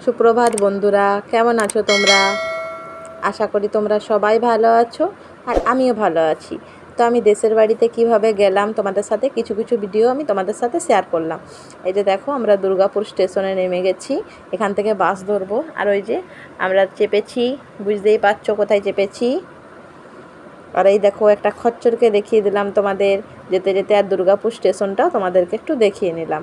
সুপ্রভাত বন্ধুরা, কেমন আছো তোমরা? আশা করি তোমরা সবাই ভালো আছো আর আমিও ভালো আছি। তো আমি দেশের বাড়িতে কিভাবে গেলাম তোমাদের সাথে কিছু কিছু ভিডিও আমি তোমাদের সাথে শেয়ার করলাম। এই যে দেখো, আমরা দুর্গাপুর স্টেশনে নেমে গেছি, এখান থেকে বাস ধরবো। আর ওই যে আমরা চেপেছি, বুঝতেই পারছো কোথায় চেপেছি। আর এই দেখো, একটা খচ্চরকে দেখিয়ে দিলাম তোমাদের যেতে যেতে, আর দুর্গাপুর স্টেশনটাও তোমাদেরকে একটু দেখিয়ে নিলাম।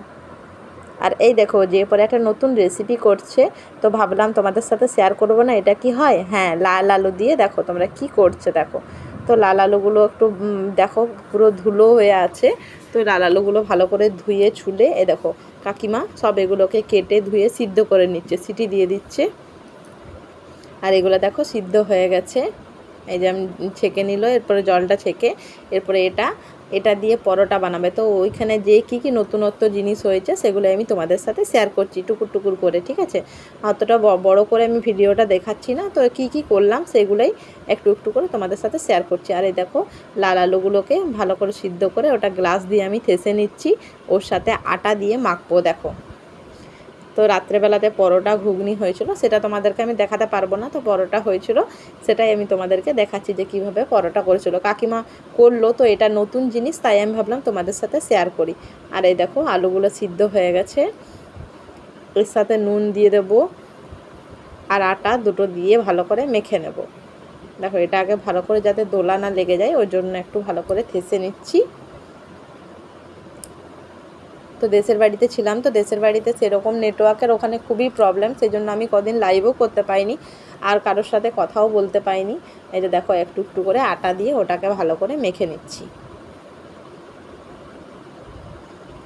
আর এই দেখো, যে পরে একটা নতুন রেসিপি করছে, তো ভাবলাম তোমাদের সাথে শেয়ার করবো না। এটা কি হয়, হ্যাঁ, লাল আলু দিয়ে দেখো তোমরা কি করছে। দেখো তো লাল আলুগুলো একটু দেখো পুরো ধুলো হয়ে আছে। তো লাল আলুগুলো ভালো করে ধুয়ে ছুলে এ দেখো কাকিমা সব এগুলোকে কেটে ধুয়ে সিদ্ধ করে নিচ্ছে, সিটি দিয়ে দিচ্ছে। আর এগুলো দেখো সিদ্ধ হয়ে গেছে। এই যে আমি ছেঁকে নিল, এরপরে জলটা ছেঁকে এরপরে এটা দিয়ে পরোটা বানাবে। তো ওইখানে যে কী কী নতুনত্ব জিনিস হয়েছে সেগুলো আমি তোমাদের সাথে শেয়ার করছি টুকুর টুকুর করে, ঠিক আছে? অতটা বড় করে আমি ভিডিওটা দেখাচ্ছি না। তো কী কী করলাম সেগুলোই একটু একটু করে তোমাদের সাথে শেয়ার করছি। আর এই দেখো, লাল আলুগুলোকে ভালো করে সিদ্ধ করে ওটা গ্লাস দিয়ে আমি থেসে নিচ্ছি, ওর সাথে আটা দিয়ে মাখবো। দেখো, তো রাত্রেবেলাতে পরোটা ঘুগনি হয়েছিল, সেটা তোমাদেরকে আমি দেখাতে পারবো না। তো পরোটা হয়েছিল, সেটাই আমি তোমাদেরকে দেখাচ্ছি যে কিভাবে পরোটা করেছিল কাকিমা করলো। তো এটা নতুন জিনিস, তাই আমি ভাবলাম তোমাদের সাথে শেয়ার করি। আর এই দেখো, আলুগুলো সিদ্ধ হয়ে গেছে, এর সাথে নুন দিয়ে দেবো আর আটা দুটো দিয়ে ভালো করে মেখে নেব। দেখো, এটা আগে ভালো করে যাতে দোলা না লেগে যায়, ওই জন্য একটু ভালো করে থেসে নিচ্ছি। তো দেশের বাড়িতে ছিলাম, তো দেশের বাড়িতে সেরকম নেটওয়ার্কের ওখানে খুবই প্রবলেম, সেই জন্য আমি কদিন লাইভও করতে পাইনি আর কারোর সাথে কথাও বলতে পাইনি। এই যে দেখো, একটু একটু করে আটা দিয়ে ওটাকে ভালো করে মেখে নিচ্ছি।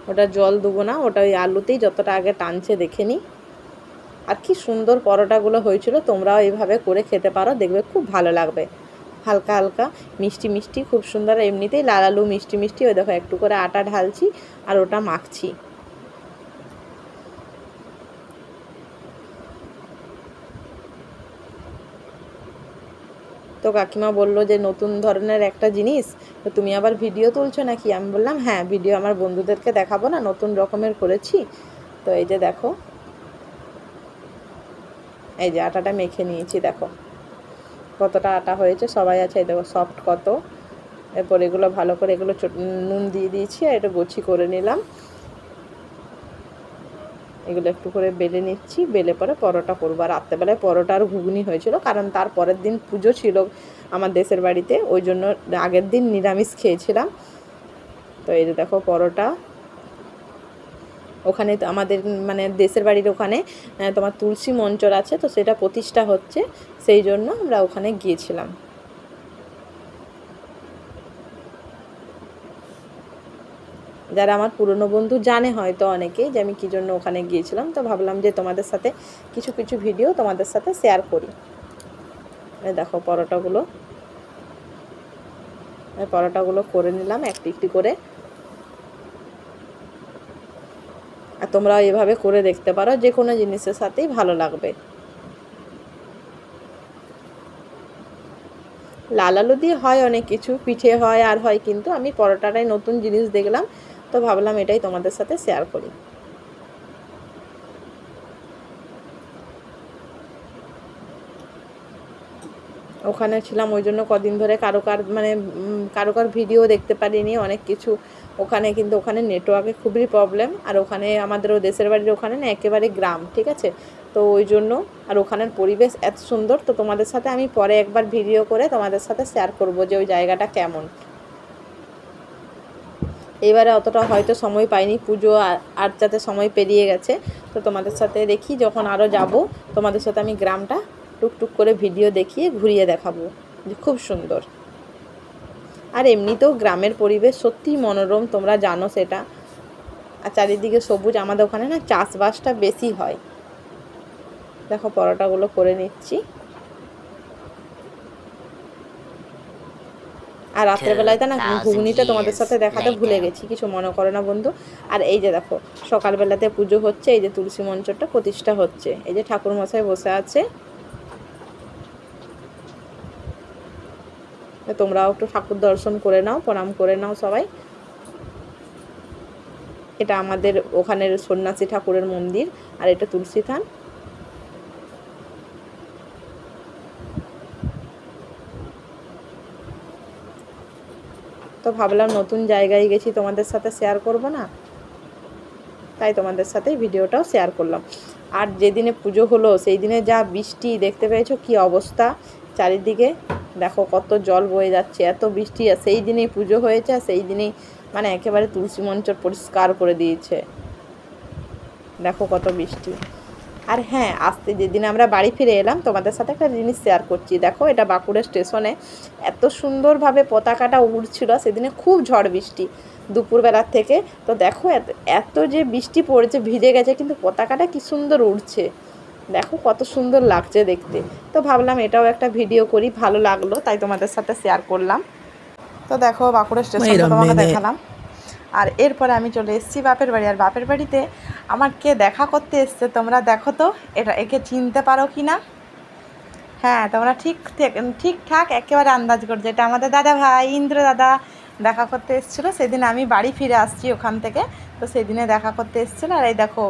ওটা জল দেবো না, ওটা ওই আলুতেই যতটা আগে টানছে দেখে নিই। আর কি সুন্দর পরোটাগুলো হয়েছিল, তোমরাও এইভাবে করে খেতে পারো, দেখবে খুব ভালো লাগবে। হালকা হালকা মিষ্টি মিষ্টি, খুব সুন্দর। এমনিতেই লাল আলু মিষ্টি মিষ্টি। ওই দেখো, একটু করে আটা ঢালছি আর ওটা মাখছি। তো কাকিমা বললো যে নতুন ধরনের একটা জিনিস, তো তুমি আবার ভিডিও তুলছো নাকি? আমি বললাম হ্যাঁ, ভিডিও আমার বন্ধুদেরকে দেখাবো না, নতুন রকমের করেছি। তো এই যে দেখো, এই যে আটাটা মেখে নিয়েছি, দেখো কতটা আটা হয়েছে, সবাই আছে। এই দেখো সফট কত। এরপর এগুলো ভালো করে এগুলো নুন দিয়ে দিয়েছি আর এটা বড়ি করে নিলাম। এগুলো একটু করে বেলে নিচ্ছি, বেলে পরে পরোটা করবো। আর রাত্রেবেলায় পরোটা আর ঘুগনি হয়েছিল, কারণ তার পরের দিন পুজো ছিল আমার দেশের বাড়িতে, ওই জন্য আগের দিন নিরামিষ খেয়েছিলাম। তো এই যে দেখো পরোটা, ওখানে তো আমাদের মানে দেশের বাড়ির ওখানে তোমার তুলসী মঞ্চর আছে, তো সেটা প্রতিষ্ঠা হচ্ছে, সেই জন্য আমরা ওখানে গিয়েছিলাম। যারা আমার পুরনো বন্ধু জানে হয়তো অনেকেই যে আমি কী জন্য ওখানে গিয়েছিলাম, তো ভাবলাম যে তোমাদের সাথে কিছু কিছু ভিডিও তোমাদের সাথে শেয়ার করি। দেখো পরোটাগুলো করে নিলাম একটি একটি করে। আর তোমরাও এভাবে করে দেখতে পারো, যে কোনো জিনিসের সাথেই ভালো লাগবে। লাল আলু দিয়ে হয় অনেক কিছু, পিঠে হয় আর হয়, কিন্তু আমি পরোটাটাই নতুন জিনিস দেখলাম, তো ভাবলাম এটাই তোমাদের সাথে শেয়ার করি। ওখানে ছিলাম ওই জন্য কদিন ধরে কারো ভিডিও দেখতে পারিনি, অনেক কিছু ওখানে, কিন্তু ওখানে নেটওয়ার্কে খুবই প্রবলেম। আর ওখানে আমাদেরও দেশের বাড়ির ওখানে না একেবারে গ্রাম, ঠিক আছে? তো ওই জন্য, আর ওখানের পরিবেশ এত সুন্দর, তো তোমাদের সাথে আমি পরে একবার ভিডিও করে তোমাদের সাথে শেয়ার করব যে ওই জায়গাটা কেমন। এবারে অতটা হয়তো সময় পাইনি, পুজো আর যাতে সময় পেরিয়ে গেছে। তো তোমাদের সাথে দেখি যখন আরও যাব, তোমাদের সাথে আমি গ্রামটা টুকটুক করে ভিডিও দেখিয়ে ঘুরিয়ে দেখাবো যে খুব সুন্দর। আর এমনিতেও গ্রামের পরিবেশ সত্যিই মনোরম, তোমরা জানো সেটা। আর চারিদিকে সবুজ, আমাদের ওখানে না চাষবাসটা বেশি হয়। দেখো পরোটাগুলো করে নিচ্ছি। আর রাত্রেবেলায় না ঘুগনিটা তোমাদের সাথে দেখাতে ভুলে গেছি, কিছু মনে করো না বন্ধু। আর এই যে দেখো, সকালবেলাতে পুজো হচ্ছে, এই যে তুলসী মঞ্চটা প্রতিষ্ঠা হচ্ছে, এই যে ঠাকুর মশাই বসে আছে। তোমরাও একটু ঠাকুর দর্শন করে নাও, প্রণাম করে নাও সবাই। এটা আমাদের ওখানের সন্ন্যাসী ঠাকুরের মন্দির, আর এটা তুলসী থান। তো ভাবলাম নতুন জায়গায় গেছি, তোমাদের সাথে শেয়ার করব না, তাই তোমাদের সাথে ভিডিওটাও শেয়ার করলাম। আর যেদিনে পুজো হলো সেই দিনে যা বৃষ্টি দেখতে পেয়েছো, কি অবস্থা চারিদিকে, দেখো কত জল বয়ে যাচ্ছে, এত বৃষ্টি। আর সেই দিনেই পুজো হয়েছে, আর সেই দিনেই মানে একেবারে তুলসী মঞ্চ পরিষ্কার করে দিয়েছে, দেখো কত বৃষ্টি। আর হ্যাঁ, আসতে যেদিন আমরা বাড়ি ফিরে এলাম তোমাদের সাথে একটা জিনিস শেয়ার করছি। দেখো এটা বাঁকুড়া স্টেশনে এত সুন্দরভাবে পতাকাটা উড়ছিল, সেদিনে খুব ঝড় বৃষ্টি দুপুরবেলার থেকে। তো দেখো এত যে বৃষ্টি পড়েছে, ভিজে গেছে, কিন্তু পতাকাটা কি সুন্দর উড়ছে, দেখো কত সুন্দর লাগছে দেখতে। তো ভাবলাম এটাও একটা ভিডিও করি, ভালো লাগলো তাই তোমাদের সাথে শেয়ার করলাম। তো দেখো বাঁকুড়া স্টেশনটা তোমাকে দেখালাম। আর এরপরে আমি চলে এসেছি বাপের বাড়ি। আর বাপের বাড়িতে আমার কে দেখা করতে এসছে তোমরা দেখো তো, একে চিনতে পারো কি না? হ্যাঁ, তোমরা ঠিকঠাক একেবারে আন্দাজ করছো, এটা আমাদের দাদা ভাই ইন্দ্র দাদা দেখা করতে এসেছিলো। সেদিন আমি বাড়ি ফিরে আসছি ওখান থেকে, তো সেদিনে দেখা করতে এসেছিলো। আর এই দেখো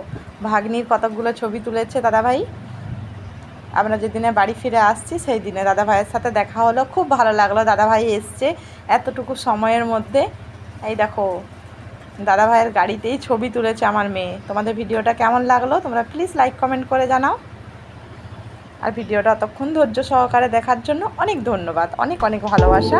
ভাগ্নির কতকগুলো ছবি তুলেছে দাদা ভাই। আমরা যেদিনে বাড়ি ফিরে আসছি সেই দিনে দাদা ভাইয়ের সাথে দেখা হলো, খুব ভালো লাগলো। দাদা ভাই এসছে এতটুকু সময়ের মধ্যে। এই দেখো দাদা ভাইয়ের গাড়িতেই ছবি তুলেছে আমার মেয়ে। তোমাদের ভিডিওটা কেমন লাগলো তোমরা প্লিজ লাইক কমেন্ট করে জানাও। আর ভিডিওটা অতক্ষণ ধৈর্য সহকারে দেখার জন্য অনেক ধন্যবাদ, অনেক অনেক ভালোবাসা।